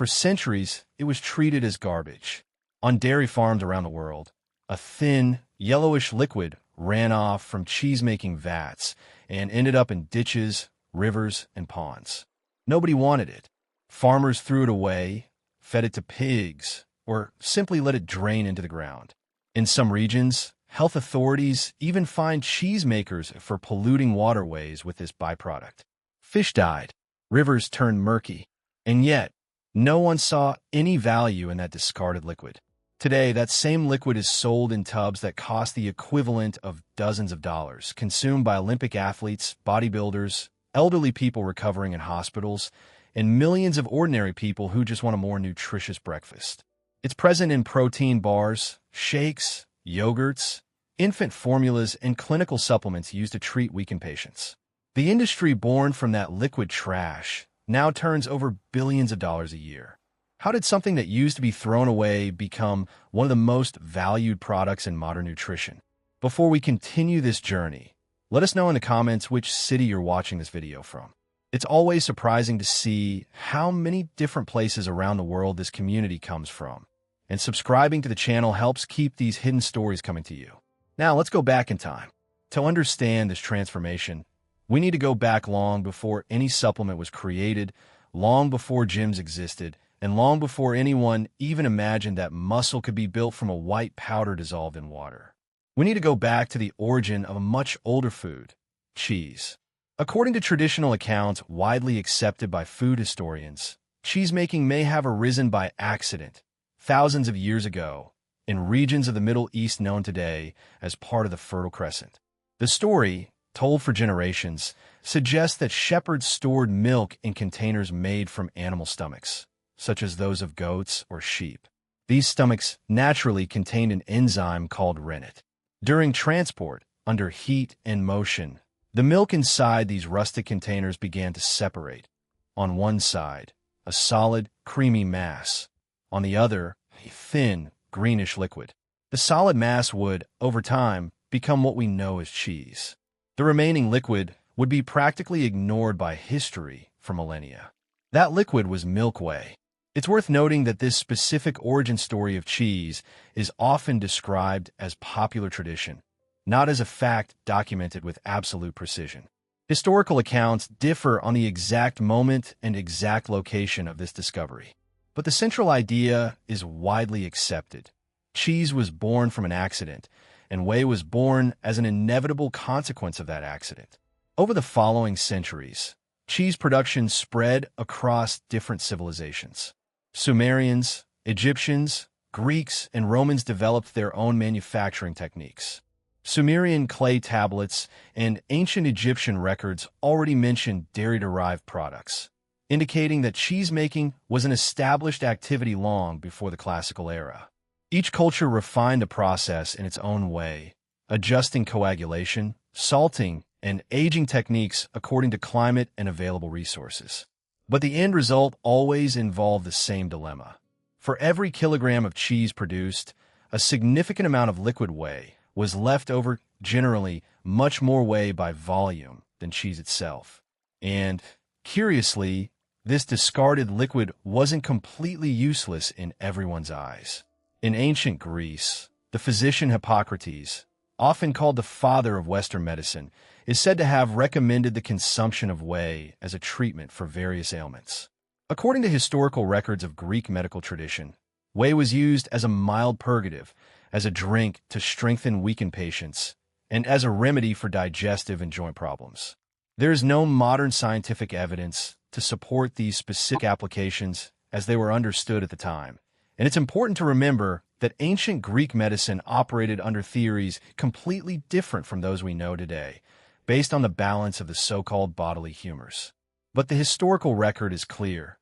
For centuries, it was treated as garbage. On dairy farms around the world, a thin, yellowish liquid ran off from cheesemaking vats and ended up in ditches, rivers, and ponds. Nobody wanted it. Farmers threw it away, fed it to pigs, or simply let it drain into the ground. In some regions, health authorities even fined cheesemakers for polluting waterways with this byproduct. Fish died, rivers turned murky, and yet, no one saw any value in that discarded liquid. Today, that same liquid is sold in tubs that cost the equivalent of dozens of dollars, consumed by Olympic athletes, bodybuilders, elderly people recovering in hospitals, and millions of ordinary people who just want a more nutritious breakfast. It's present in protein bars, shakes, yogurts, infant formulas, and clinical supplements used to treat weakened patients. The industry born from that liquid trash now turns over billions of dollars a year. How did something that used to be thrown away become one of the most valued products in modern nutrition? Before we continue this journey, let us know in the comments which city you're watching this video from. It's always surprising to see how many different places around the world this community comes from, and subscribing to the channel helps keep these hidden stories coming to you. Now, let's go back in time. To understand this transformation, we need to go back long before any supplement was created, long before gyms existed, and long before anyone even imagined that muscle could be built from a white powder dissolved in water. We need to go back to the origin of a much older food, cheese. According to traditional accounts widely accepted by food historians, cheesemaking may have arisen by accident thousands of years ago in regions of the Middle East known today as part of the Fertile Crescent. The story, told for generations, suggests that shepherds stored milk in containers made from animal stomachs, such as those of goats or sheep. These stomachs naturally contained an enzyme called rennet. During transport, under heat and motion, the milk inside these rustic containers began to separate. On one side, a solid, creamy mass. On the other, a thin, greenish liquid. The solid mass would, over time, become what we know as cheese. The remaining liquid would be practically ignored by history for millennia. That liquid was milk whey. It's worth noting that this specific origin story of cheese is often described as popular tradition, not as a fact documented with absolute precision. Historical accounts differ on the exact moment and exact location of this discovery, but the central idea is widely accepted. Cheese was born from an accident, and whey was born as an inevitable consequence of that accident. Over the following centuries, cheese production spread across different civilizations. Sumerians, Egyptians, Greeks, and Romans developed their own manufacturing techniques. Sumerian clay tablets and ancient Egyptian records already mentioned dairy-derived products, indicating that cheesemaking was an established activity long before the classical era. Each culture refined the process in its own way, adjusting coagulation, salting, and aging techniques according to climate and available resources. But the end result always involved the same dilemma. For every kilogram of cheese produced, a significant amount of liquid whey was left over, generally much more whey by volume than cheese itself. And, curiously, this discarded liquid wasn't completely useless in everyone's eyes. In ancient Greece, the physician Hippocrates, often called the father of Western medicine, is said to have recommended the consumption of whey as a treatment for various ailments. According to historical records of Greek medical tradition, whey was used as a mild purgative, as a drink to strengthen weakened patients, and as a remedy for digestive and joint problems. There is no modern scientific evidence to support these specific applications as they were understood at the time, and it's important to remember that ancient Greek medicine operated under theories completely different from those we know today, based on the balance of the so-called bodily humors. But the historical record is clear.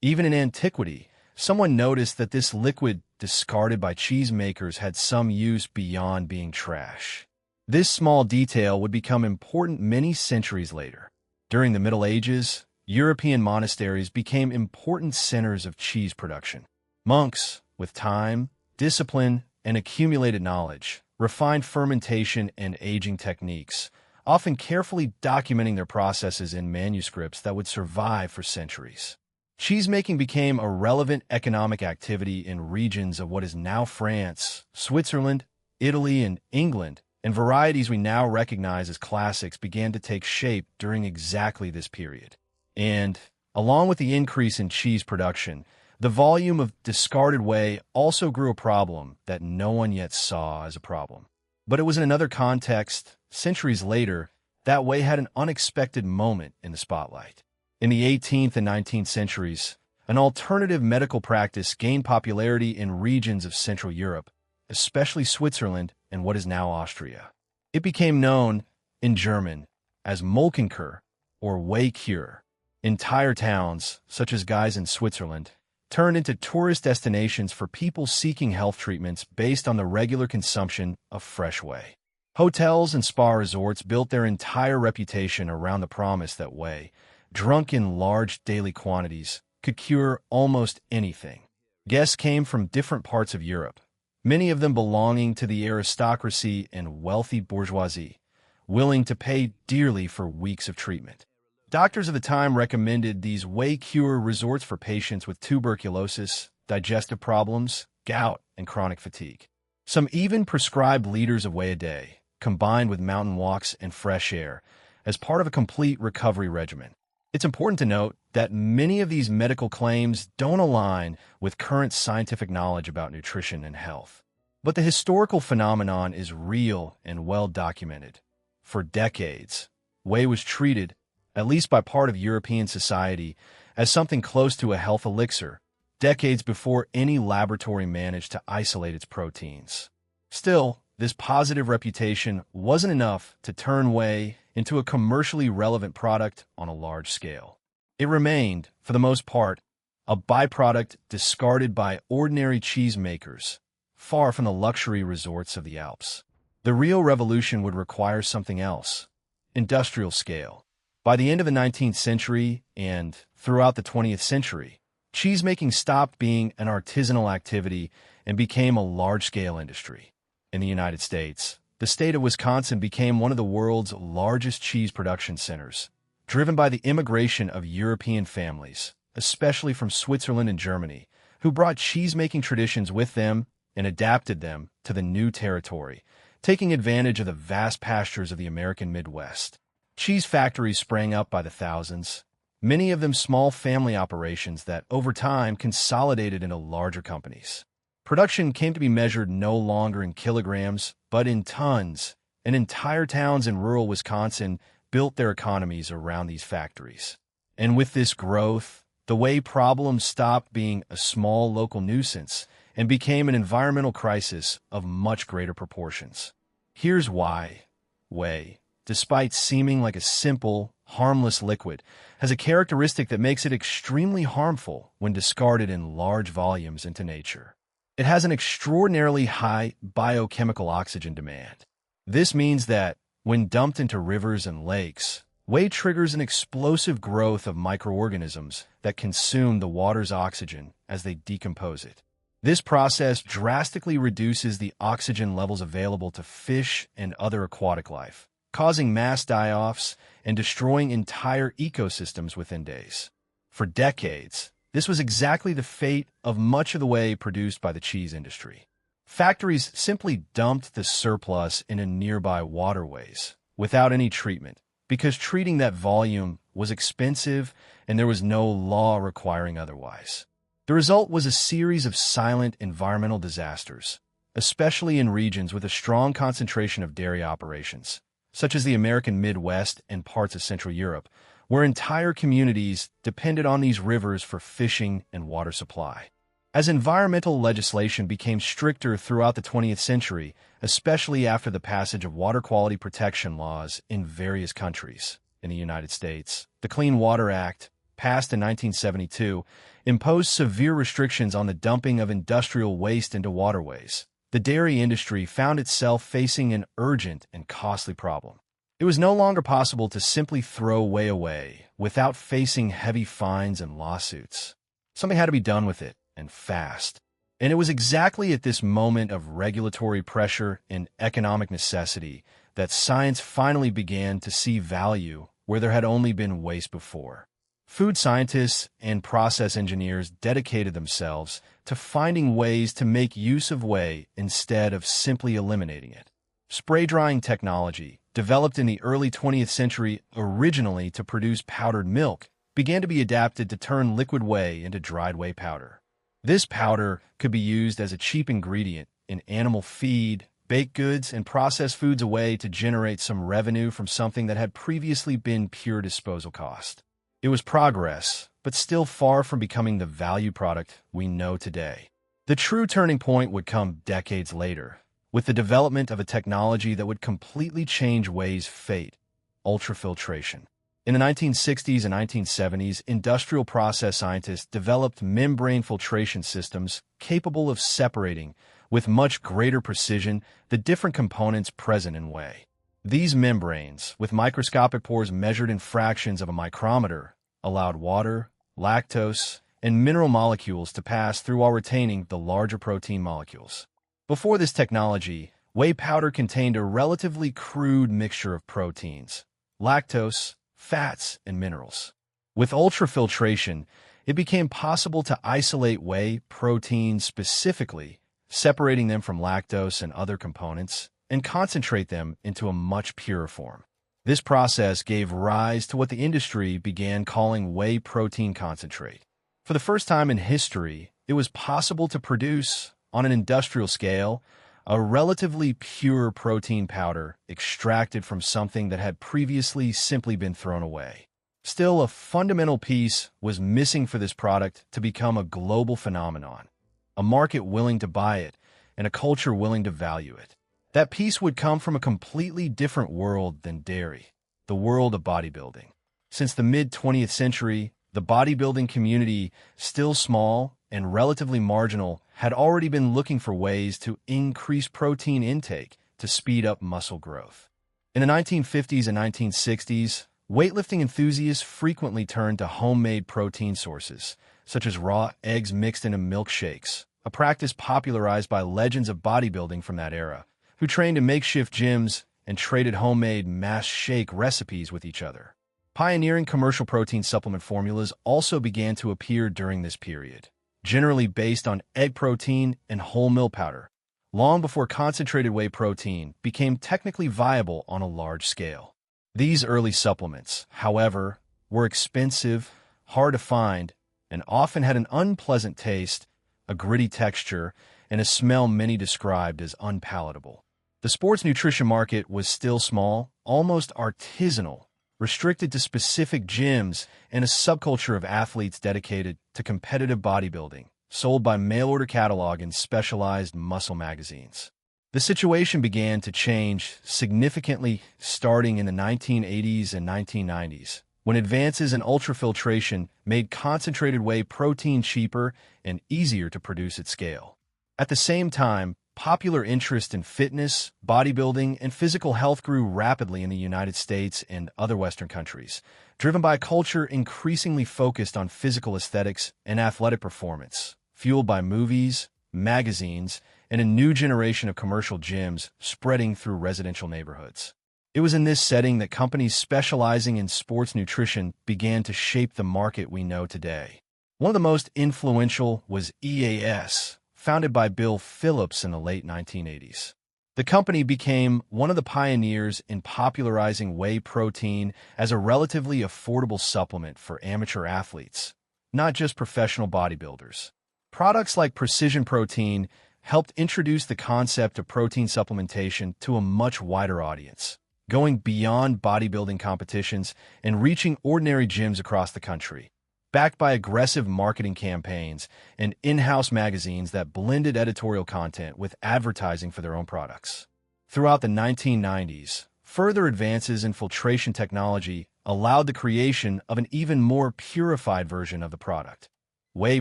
Even in antiquity, someone noticed that this liquid discarded by cheesemakers had some use beyond being trash. This small detail would become important many centuries later. During the Middle Ages, European monasteries became important centers of cheese production. Monks, with time, discipline, and accumulated knowledge, refined fermentation and aging techniques, often carefully documenting their processes in manuscripts that would survive for centuries. Cheesemaking became a relevant economic activity in regions of what is now France, Switzerland, Italy, and England, and varieties we now recognize as classics began to take shape during exactly this period. And, along with the increase in cheese production, the volume of discarded whey also grew a problem that no one yet saw as a problem. But it was in another context, centuries later, that whey had an unexpected moment in the spotlight. In the 18th and 19th centuries, an alternative medical practice gained popularity in regions of Central Europe, especially Switzerland and what is now Austria. It became known, in German, as Molkenkur, or whey cure. Entire towns, such as Guys in Switzerland, turned into tourist destinations for people seeking health treatments based on the regular consumption of fresh whey. Hotels and spa resorts built their entire reputation around the promise that whey, drunk in large daily quantities, could cure almost anything. Guests came from different parts of Europe, many of them belonging to the aristocracy and wealthy bourgeoisie, willing to pay dearly for weeks of treatment. Doctors of the time recommended these whey cure resorts for patients with tuberculosis, digestive problems, gout, and chronic fatigue. Some even prescribed liters of whey a day, combined with mountain walks and fresh air, as part of a complete recovery regimen. It's important to note that many of these medical claims don't align with current scientific knowledge about nutrition and health. But the historical phenomenon is real and well documented. For decades, whey was treated, at least by part of European society, as something close to a health elixir, decades before any laboratory managed to isolate its proteins. Still, this positive reputation wasn't enough to turn whey into a commercially relevant product on a large scale. It remained, for the most part, a byproduct discarded by ordinary cheesemakers, far from the luxury resorts of the Alps. The real revolution would require something else: industrial scale. By the end of the 19th century and throughout the 20th century, cheesemaking stopped being an artisanal activity and became a large-scale industry. In the United States, the state of Wisconsin became one of the world's largest cheese production centers, driven by the immigration of European families, especially from Switzerland and Germany, who brought cheese-making traditions with them and adapted them to the new territory, taking advantage of the vast pastures of the American Midwest. Cheese factories sprang up by the thousands, many of them small family operations that, over time, consolidated into larger companies. Production came to be measured no longer in kilograms, but in tons, and entire towns in rural Wisconsin built their economies around these factories. And with this growth, the whey problem stopped being a small local nuisance and became an environmental crisis of much greater proportions. Here's why. Whey, despite seeming like a simple, harmless liquid, has a characteristic that makes it extremely harmful when discarded in large volumes into nature. It has an extraordinarily high biochemical oxygen demand. This means that, when dumped into rivers and lakes, whey triggers an explosive growth of microorganisms that consume the water's oxygen as they decompose it. This process drastically reduces the oxygen levels available to fish and other aquatic life, causing mass die-offs and destroying entire ecosystems within days. For decades, this was exactly the fate of much of the whey produced by the cheese industry. Factories simply dumped the surplus into nearby waterways without any treatment, because treating that volume was expensive and there was no law requiring otherwise. The result was a series of silent environmental disasters, especially in regions with a strong concentration of dairy operations, such as the American Midwest and parts of Central Europe, where entire communities depended on these rivers for fishing and water supply. As environmental legislation became stricter throughout the 20th century, especially after the passage of water quality protection laws in various countries, in the United States, the Clean Water Act, passed in 1972, imposed severe restrictions on the dumping of industrial waste into waterways. The dairy industry found itself facing an urgent and costly problem. It was no longer possible to simply throw whey away without facing heavy fines and lawsuits. Something had to be done with it, and fast. And it was exactly at this moment of regulatory pressure and economic necessity that science finally began to see value where there had only been waste before. Food scientists and process engineers dedicated themselves to finding ways to make use of whey instead of simply eliminating it. Spray drying technology, developed in the early 20th century originally to produce powdered milk, began to be adapted to turn liquid whey into dried whey powder. This powder could be used as a cheap ingredient in animal feed, baked goods, and processed foods, a way to generate some revenue from something that had previously been pure disposal cost. It was progress, but still far from becoming the value product we know today. The true turning point would come decades later, with the development of a technology that would completely change whey's fate: ultrafiltration. In the 1960s and 1970s, industrial process scientists developed membrane filtration systems capable of separating, with much greater precision, the different components present in whey. These membranes, with microscopic pores measured in fractions of a micrometer, allowed water, lactose, and mineral molecules to pass through while retaining the larger protein molecules. Before this technology, whey powder contained a relatively crude mixture of proteins, lactose, fats, and minerals. With ultrafiltration, it became possible to isolate whey proteins specifically, separating them from lactose and other components, and concentrate them into a much purer form. This process gave rise to what the industry began calling whey protein concentrate. For the first time in history, it was possible to produce, on an industrial scale, a relatively pure protein powder extracted from something that had previously simply been thrown away. Still, a fundamental piece was missing for this product to become a global phenomenon, a market willing to buy it, and a culture willing to value it. That piece would come from a completely different world than dairy, the world of bodybuilding. Since the mid-20th century, the bodybuilding community, still small and relatively marginal, had already been looking for ways to increase protein intake to speed up muscle growth. In the 1950s and 1960s, weightlifting enthusiasts frequently turned to homemade protein sources, such as raw eggs mixed into milkshakes, a practice popularized by legends of bodybuilding from that era, who trained in makeshift gyms and traded homemade mass shake recipes with each other. Pioneering commercial protein supplement formulas also began to appear during this period, generally based on egg protein and whole milk powder, long before concentrated whey protein became technically viable on a large scale. These early supplements, however, were expensive, hard to find, and often had an unpleasant taste, a gritty texture, and a smell many described as unpalatable. The sports nutrition market was still small, almost artisanal, restricted to specific gyms and a subculture of athletes dedicated to competitive bodybuilding, sold by mail-order catalog in specialized muscle magazines. The situation began to change significantly starting in the 1980s and 1990s, when advances in ultrafiltration made concentrated whey protein cheaper and easier to produce at scale. At the same time, popular interest in fitness, bodybuilding, and physical health grew rapidly in the United States and other Western countries, driven by a culture increasingly focused on physical aesthetics and athletic performance, fueled by movies, magazines, and a new generation of commercial gyms spreading through residential neighborhoods. It was in this setting that companies specializing in sports nutrition began to shape the market we know today. One of the most influential was EAS, founded by Bill Phillips in the late 1980s. The company became one of the pioneers in popularizing whey protein as a relatively affordable supplement for amateur athletes, not just professional bodybuilders. Products like Precision Protein helped introduce the concept of protein supplementation to a much wider audience, going beyond bodybuilding competitions and reaching ordinary gyms across the country. Backed by aggressive marketing campaigns and in-house magazines that blended editorial content with advertising for their own products. Throughout the 1990s, further advances in filtration technology allowed the creation of an even more purified version of the product, whey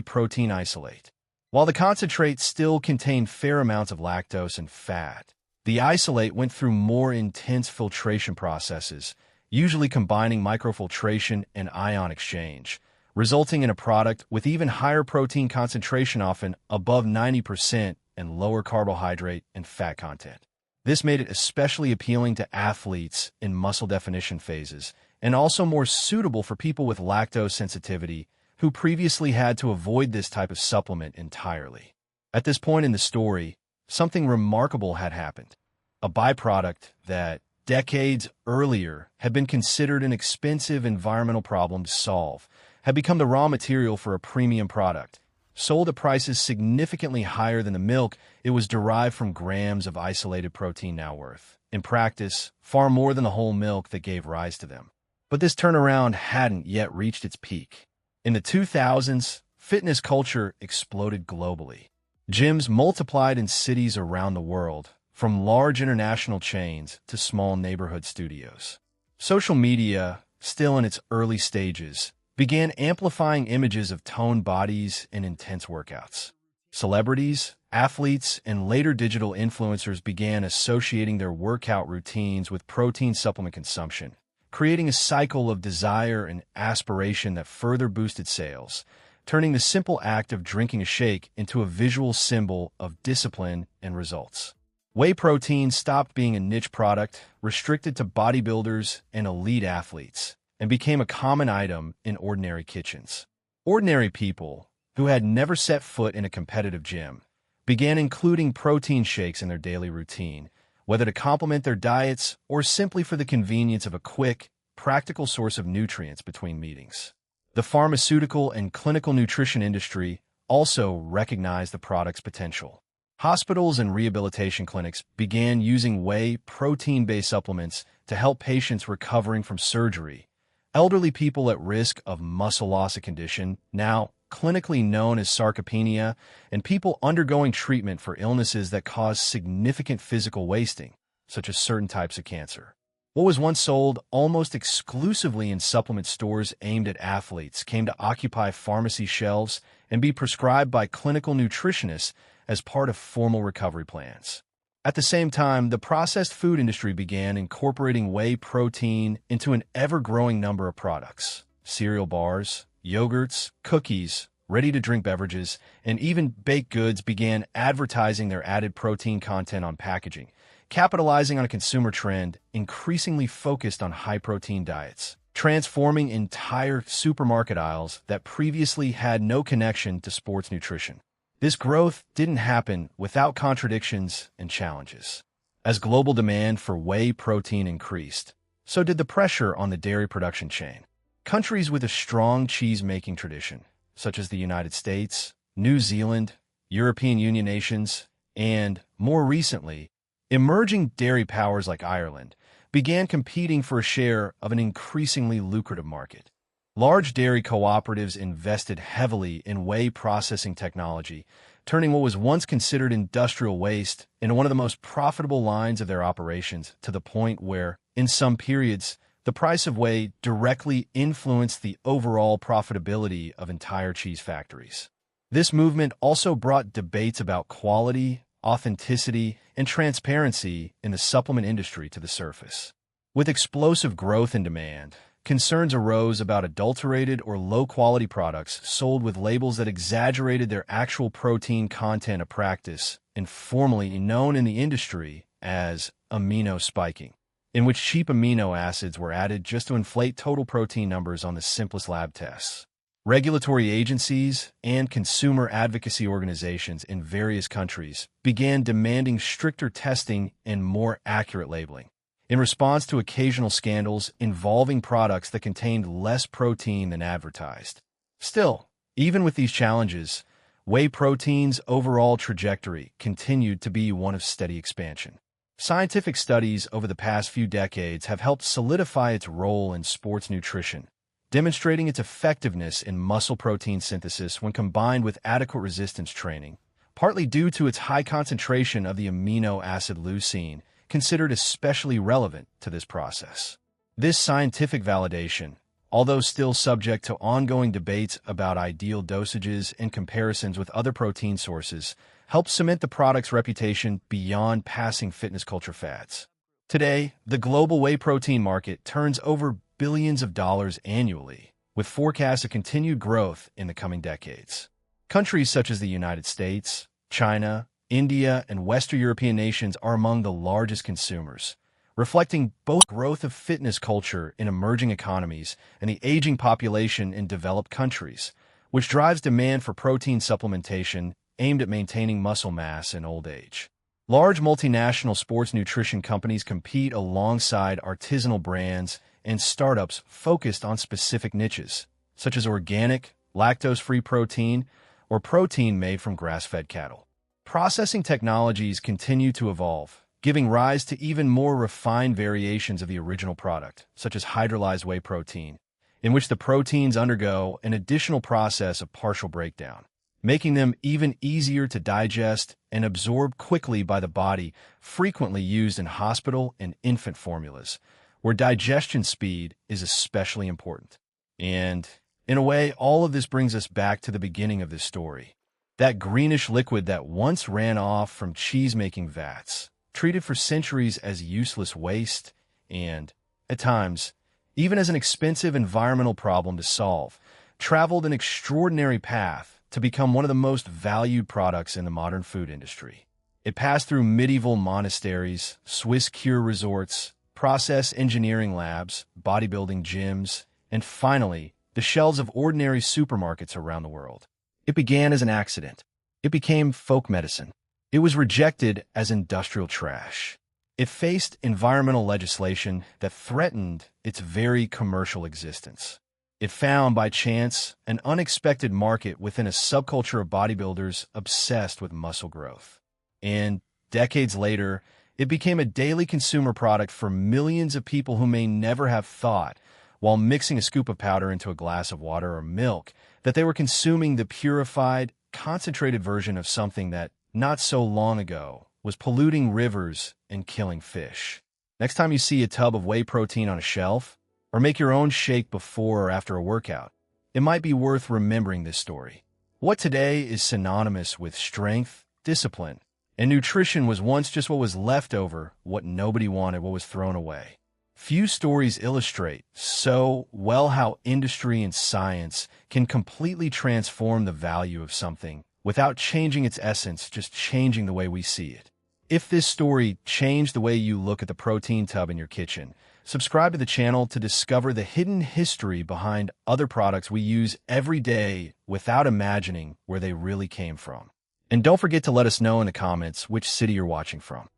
protein isolate. While the concentrate still contained fair amounts of lactose and fat, the isolate went through more intense filtration processes, usually combining microfiltration and ion exchange, resulting in a product with even higher protein concentration, often above 90%, and lower carbohydrate and fat content. This made it especially appealing to athletes in muscle definition phases and also more suitable for people with lactose sensitivity who previously had to avoid this type of supplement entirely. At this point in the story, something remarkable had happened. A byproduct that, decades earlier, had been considered an expensive environmental problem to solve, had become the raw material for a premium product. Sold at prices significantly higher than the milk it was derived from grams of isolated protein now worth. In practice, far more than the whole milk that gave rise to them. But this turnaround hadn't yet reached its peak. In the 2000s, fitness culture exploded globally. Gyms multiplied in cities around the world, from large international chains to small neighborhood studios. Social media, still in its early stages, began amplifying images of toned bodies and intense workouts. Celebrities, athletes, and later digital influencers began associating their workout routines with protein supplement consumption, creating a cycle of desire and aspiration that further boosted sales, turning the simple act of drinking a shake into a visual symbol of discipline and results. Whey protein stopped being a niche product restricted to bodybuilders and elite athletes, and became a common item in ordinary kitchens. Ordinary people, who had never set foot in a competitive gym, began including protein shakes in their daily routine, whether to complement their diets or simply for the convenience of a quick, practical source of nutrients between meetings. The pharmaceutical and clinical nutrition industry also recognized the product's potential. Hospitals and rehabilitation clinics began using whey protein-based supplements to help patients recovering from surgery, elderly people at risk of muscle loss, a condition now clinically known as sarcopenia, and people undergoing treatment for illnesses that cause significant physical wasting, such as certain types of cancer. What was once sold almost exclusively in supplement stores aimed at athletes came to occupy pharmacy shelves and be prescribed by clinical nutritionists as part of formal recovery plans. At the same time, the processed food industry began incorporating whey protein into an ever-growing number of products. Cereal bars, yogurts, cookies, ready-to-drink beverages, and even baked goods began advertising their added protein content on packaging, capitalizing on a consumer trend increasingly focused on high-protein diets, transforming entire supermarket aisles that previously had no connection to sports nutrition. This growth didn't happen without contradictions and challenges. As global demand for whey protein increased, so did the pressure on the dairy production chain. Countries with a strong cheese-making tradition, such as the United States, New Zealand, European Union nations, and, more recently, emerging dairy powers like Ireland, began competing for a share of an increasingly lucrative market. Large dairy cooperatives invested heavily in whey processing technology, turning what was once considered industrial waste into one of the most profitable lines of their operations, to the point where, in some periods, the price of whey directly influenced the overall profitability of entire cheese factories. This movement also brought debates about quality, authenticity, and transparency in the supplement industry to the surface. With explosive growth in demand, concerns arose about adulterated or low-quality products sold with labels that exaggerated their actual protein content, a practice informally known in the industry as amino spiking, in which cheap amino acids were added just to inflate total protein numbers on the simplest lab tests. Regulatory agencies and consumer advocacy organizations in various countries began demanding stricter testing and more accurate labeling, in response to occasional scandals involving products that contained less protein than advertised. Still, even with these challenges, whey protein's overall trajectory continued to be one of steady expansion. Scientific studies over the past few decades have helped solidify its role in sports nutrition, demonstrating its effectiveness in muscle protein synthesis when combined with adequate resistance training, partly due to its high concentration of the amino acid leucine, considered especially relevant to this process. This scientific validation, although still subject to ongoing debates about ideal dosages and comparisons with other protein sources, helps cement the product's reputation beyond passing fitness culture fads. Today, the global whey protein market turns over billions of dollars annually, with forecasts of continued growth in the coming decades. Countries such as the United States, China, India, and Western European nations are among the largest consumers, reflecting both growth of fitness culture in emerging economies and the aging population in developed countries, which drives demand for protein supplementation aimed at maintaining muscle mass in old age. Large multinational sports nutrition companies compete alongside artisanal brands and startups focused on specific niches, such as organic, lactose-free protein, or protein made from grass-fed cattle. Processing technologies continue to evolve, giving rise to even more refined variations of the original product, such as hydrolyzed whey protein, in which the proteins undergo an additional process of partial breakdown, making them even easier to digest and absorb quickly by the body, frequently used in hospital and infant formulas, where digestion speed is especially important. And, in a way, all of this brings us back to the beginning of this story. That greenish liquid that once ran off from cheesemaking vats, treated for centuries as useless waste, and, at times, even as an expensive environmental problem to solve, traveled an extraordinary path to become one of the most valued products in the modern food industry. It passed through medieval monasteries, Swiss cure resorts, process engineering labs, bodybuilding gyms, and finally, the shelves of ordinary supermarkets around the world. It began as an accident. It became folk medicine. It was rejected as industrial trash. It faced environmental legislation that threatened its very commercial existence. It found, by chance, an unexpected market within a subculture of bodybuilders obsessed with muscle growth. And, decades later, it became a daily consumer product for millions of people who may never have thought, while mixing a scoop of powder into a glass of water or milk, that they were consuming the purified, concentrated version of something that, not so long ago, was polluting rivers and killing fish. Next time you see a tub of whey protein on a shelf, or make your own shake before or after a workout, it might be worth remembering this story. What today is synonymous with strength, discipline, and nutrition was once just what was left over, what nobody wanted, what was thrown away. Few stories illustrate so well how industry and science can completely transform the value of something without changing its essence, just changing the way we see it. If this story changed the way you look at the protein tub in your kitchen, subscribe to the channel to discover the hidden history behind other products we use every day without imagining where they really came from. And don't forget to let us know in the comments which city you're watching from.